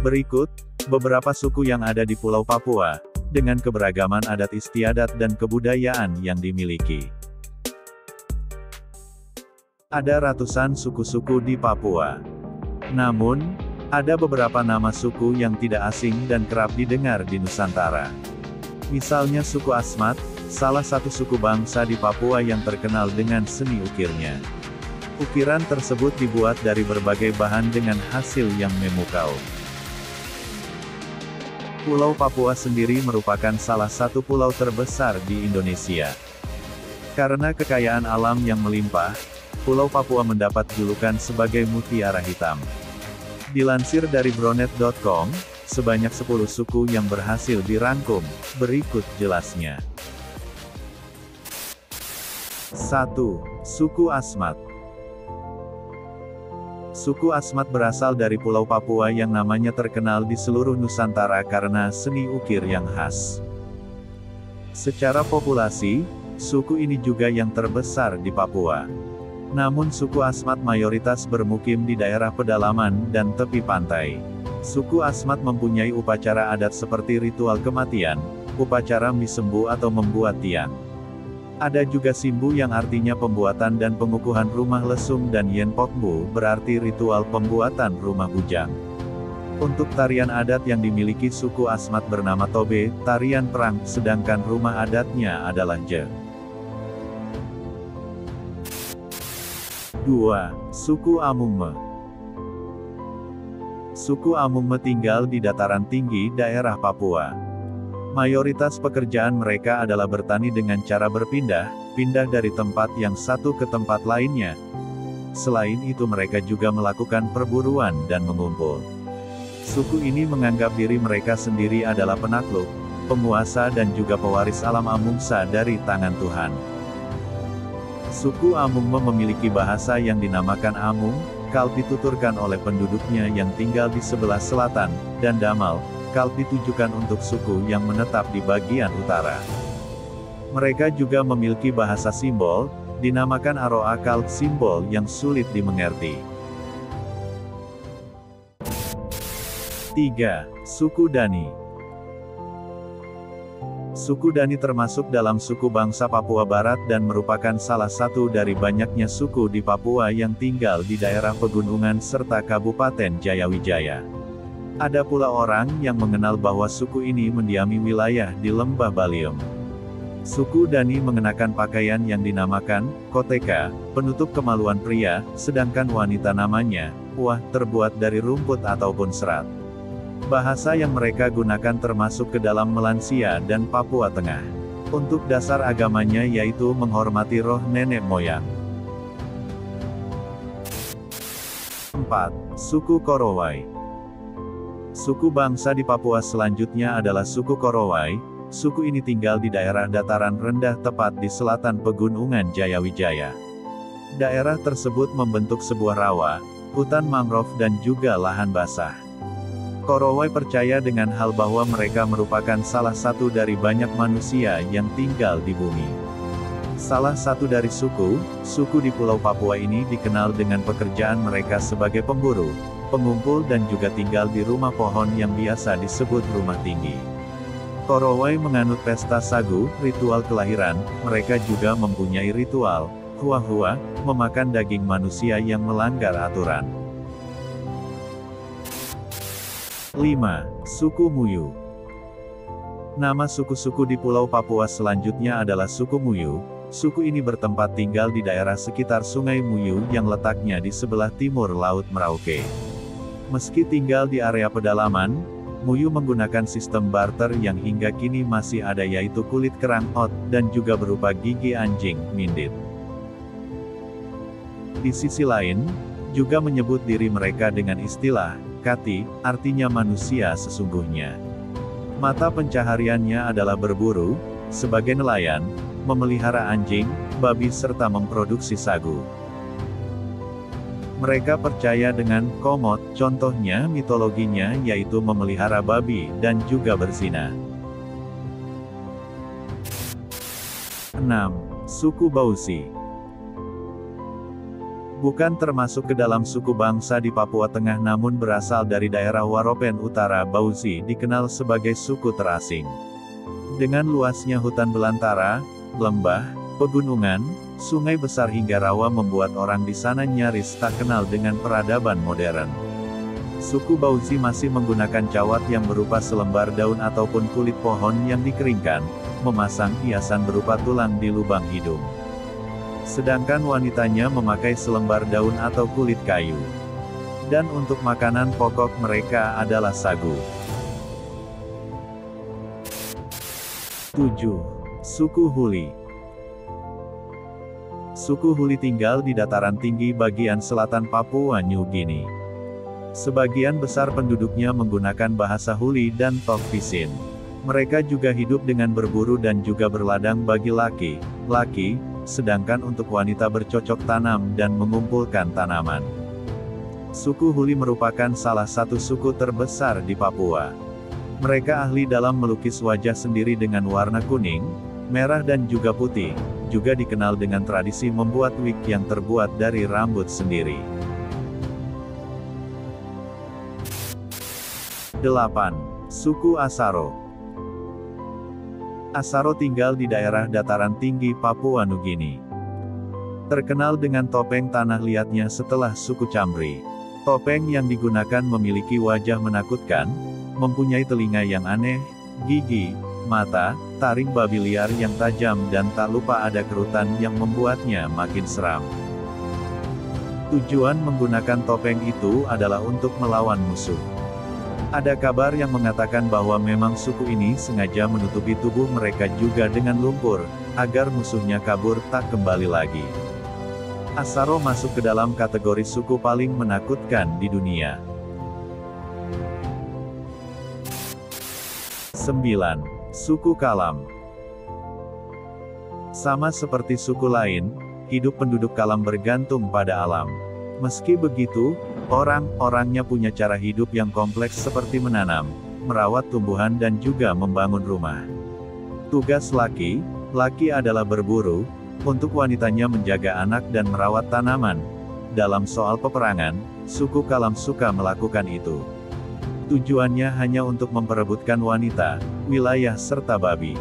Berikut, beberapa suku yang ada di Pulau Papua, dengan keberagaman adat istiadat dan kebudayaan yang dimiliki. Ada ratusan suku-suku di Papua. Namun, ada beberapa nama suku yang tidak asing dan kerap didengar di Nusantara. Misalnya suku Asmat, salah satu suku bangsa di Papua yang terkenal dengan seni ukirnya. Ukiran tersebut dibuat dari berbagai bahan dengan hasil yang memukau. Pulau Papua sendiri merupakan salah satu pulau terbesar di Indonesia. Karena kekayaan alam yang melimpah, Pulau Papua mendapat julukan sebagai Mutiara Hitam. Dilansir dari Bronet.com, sebanyak 10 suku yang berhasil dirangkum, berikut jelasnya. 1. Suku Asmat. Suku Asmat berasal dari Pulau Papua yang namanya terkenal di seluruh Nusantara karena seni ukir yang khas. Secara populasi, suku ini juga yang terbesar di Papua. Namun suku Asmat mayoritas bermukim di daerah pedalaman dan tepi pantai. Suku Asmat mempunyai upacara adat seperti ritual kematian, upacara misembu atau membuat tiang. Ada juga simbu yang artinya pembuatan dan pengukuhan rumah lesung dan yenpokbu berarti ritual pembuatan rumah bujang. Untuk tarian adat yang dimiliki suku Asmat bernama Tobe, tarian perang, sedangkan rumah adatnya adalah Je. 2. Suku Amungme. Suku Amungme tinggal di dataran tinggi daerah Papua. Mayoritas pekerjaan mereka adalah bertani dengan cara pindah dari tempat yang satu ke tempat lainnya. Selain itu mereka juga melakukan perburuan dan mengumpul. Suku ini menganggap diri mereka sendiri adalah penakluk, penguasa dan juga pewaris alam Amungsa dari tangan Tuhan. Suku Amungme memiliki bahasa yang dinamakan Amung, Kal dituturkan oleh penduduknya yang tinggal di sebelah selatan, dan Damal, Kal ditujukan untuk suku yang menetap di bagian utara. Mereka juga memiliki bahasa simbol, dinamakan Aroa Kal, simbol yang sulit dimengerti. 3. Suku Dani. Suku Dani termasuk dalam suku bangsa Papua Barat dan merupakan salah satu dari banyaknya suku di Papua yang tinggal di daerah pegunungan serta Kabupaten Jayawijaya. Ada pula orang yang mengenal bahwa suku ini mendiami wilayah di Lembah Baliem. Suku Dani mengenakan pakaian yang dinamakan koteka, penutup kemaluan pria, sedangkan wanita namanya wah, terbuat dari rumput ataupun serat. Bahasa yang mereka gunakan termasuk ke dalam Melansia dan Papua Tengah. Untuk dasar agamanya yaitu menghormati roh nenek moyang. 4. Suku Korowai. Suku bangsa di Papua selanjutnya adalah suku Korowai. Suku ini tinggal di daerah dataran rendah tepat di selatan pegunungan Jayawijaya. Daerah tersebut membentuk sebuah rawa, hutan mangrove dan juga lahan basah. Korowai percaya dengan hal bahwa mereka merupakan salah satu dari banyak manusia yang tinggal di bumi. Salah satu dari suku di Pulau Papua ini dikenal dengan pekerjaan mereka sebagai pemburu, pengumpul dan juga tinggal di rumah pohon yang biasa disebut rumah tinggi. Korowai menganut pesta sagu, ritual kelahiran, mereka juga mempunyai ritual, hua-hua, memakan daging manusia yang melanggar aturan. 5. Suku Muyu. Nama suku-suku di Pulau Papua selanjutnya adalah suku Muyu. Suku ini bertempat tinggal di daerah sekitar Sungai Muyu yang letaknya di sebelah timur Laut Merauke. Meski tinggal di area pedalaman, Muyu menggunakan sistem barter yang hingga kini masih ada yaitu kulit kerang, ot, dan juga berupa gigi anjing, mindit. Di sisi lain, juga menyebut diri mereka dengan istilah Kati, artinya manusia sesungguhnya. Mata pencahariannya adalah berburu, sebagai nelayan, memelihara anjing, babi serta memproduksi sagu. Mereka percaya dengan komot, contohnya mitologinya yaitu memelihara babi dan juga berzina. 6. Suku Bausi. Bukan termasuk ke dalam suku bangsa di Papua Tengah namun berasal dari daerah Waropen Utara Bauzi dikenal sebagai suku terasing. Dengan luasnya hutan belantara, lembah, pegunungan, sungai besar hingga rawa membuat orang di sana nyaris tak kenal dengan peradaban modern. Suku Bauzi masih menggunakan cawat yang berupa selembar daun ataupun kulit pohon yang dikeringkan, memasang hiasan berupa tulang di lubang hidung. Sedangkan wanitanya memakai selembar daun atau kulit kayu. Dan untuk makanan pokok mereka adalah sagu. 7. Suku Huli. Suku Huli tinggal di dataran tinggi bagian selatan Papua New Guinea. Sebagian besar penduduknya menggunakan bahasa Huli dan Tok-Pisin. Mereka juga hidup dengan berburu dan juga berladang bagi laki-laki, sedangkan untuk wanita bercocok tanam dan mengumpulkan tanaman. Suku Huli merupakan salah satu suku terbesar di Papua. Mereka ahli dalam melukis wajah sendiri dengan warna kuning, merah dan juga putih, juga dikenal dengan tradisi membuat wig yang terbuat dari rambut sendiri. 8. Suku Asaro. Asaro tinggal di daerah dataran tinggi Papua Nugini. Terkenal dengan topeng tanah liatnya setelah suku Chambri. Topeng yang digunakan memiliki wajah menakutkan, mempunyai telinga yang aneh, gigi, mata, taring babi liar yang tajam dan tak lupa ada kerutan yang membuatnya makin seram. Tujuan menggunakan topeng itu adalah untuk melawan musuh. Ada kabar yang mengatakan bahwa memang suku ini sengaja menutupi tubuh mereka juga dengan lumpur, agar musuhnya kabur tak kembali lagi. Asaro masuk ke dalam kategori suku paling menakutkan di dunia. 9. Suku Kalam. Sama seperti suku lain, hidup penduduk Kalam bergantung pada alam. Meski begitu, orang-orangnya punya cara hidup yang kompleks seperti menanam, merawat tumbuhan dan juga membangun rumah. Tugas laki-laki adalah berburu, untuk wanitanya menjaga anak dan merawat tanaman. Dalam soal peperangan, suku Kalam suka melakukan itu. Tujuannya hanya untuk memperebutkan wanita, wilayah serta babi.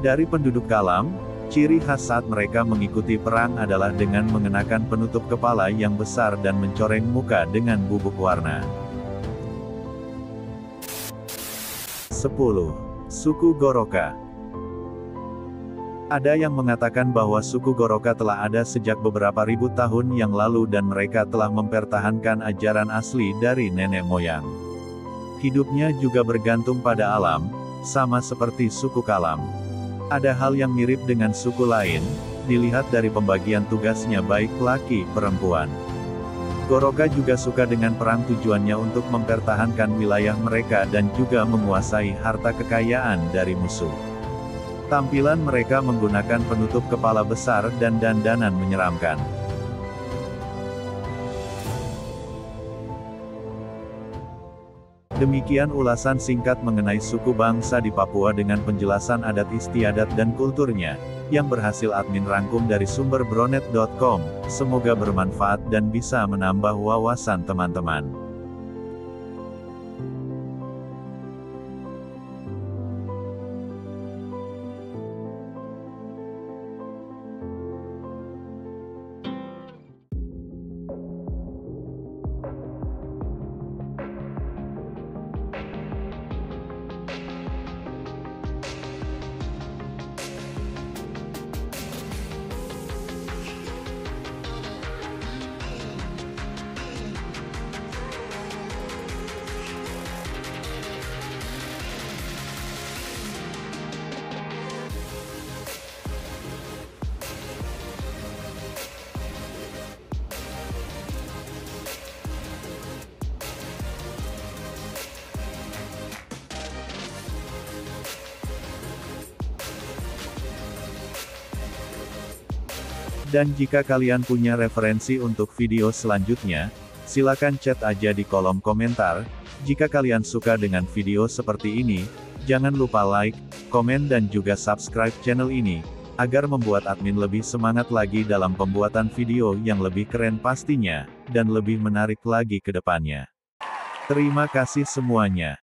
Dari penduduk Kalam, ciri khas saat mereka mengikuti perang adalah dengan mengenakan penutup kepala yang besar dan mencoreng muka dengan bubuk warna. 10. Suku Goroka. Ada yang mengatakan bahwa suku Goroka telah ada sejak beberapa ribu tahun yang lalu dan mereka telah mempertahankan ajaran asli dari nenek moyang. Hidupnya juga bergantung pada alam, sama seperti suku Kalam. Ada hal yang mirip dengan suku lain, dilihat dari pembagian tugasnya baik laki perempuan. Goroka juga suka dengan perang tujuannya untuk mempertahankan wilayah mereka dan juga menguasai harta kekayaan dari musuh. Tampilan mereka menggunakan penutup kepala besar dan dandanan menyeramkan. Demikian ulasan singkat mengenai suku bangsa di Papua dengan penjelasan adat istiadat dan kulturnya, yang berhasil admin rangkum dari sumber bronet.com, semoga bermanfaat dan bisa menambah wawasan teman-teman. Dan jika kalian punya referensi untuk video selanjutnya, silakan chat aja di kolom komentar. Jika kalian suka dengan video seperti ini, jangan lupa like, komen dan juga subscribe channel ini. agar membuat admin lebih semangat lagi dalam pembuatan video yang lebih keren pastinya, dan lebih menarik lagi ke depannya. Terima kasih semuanya.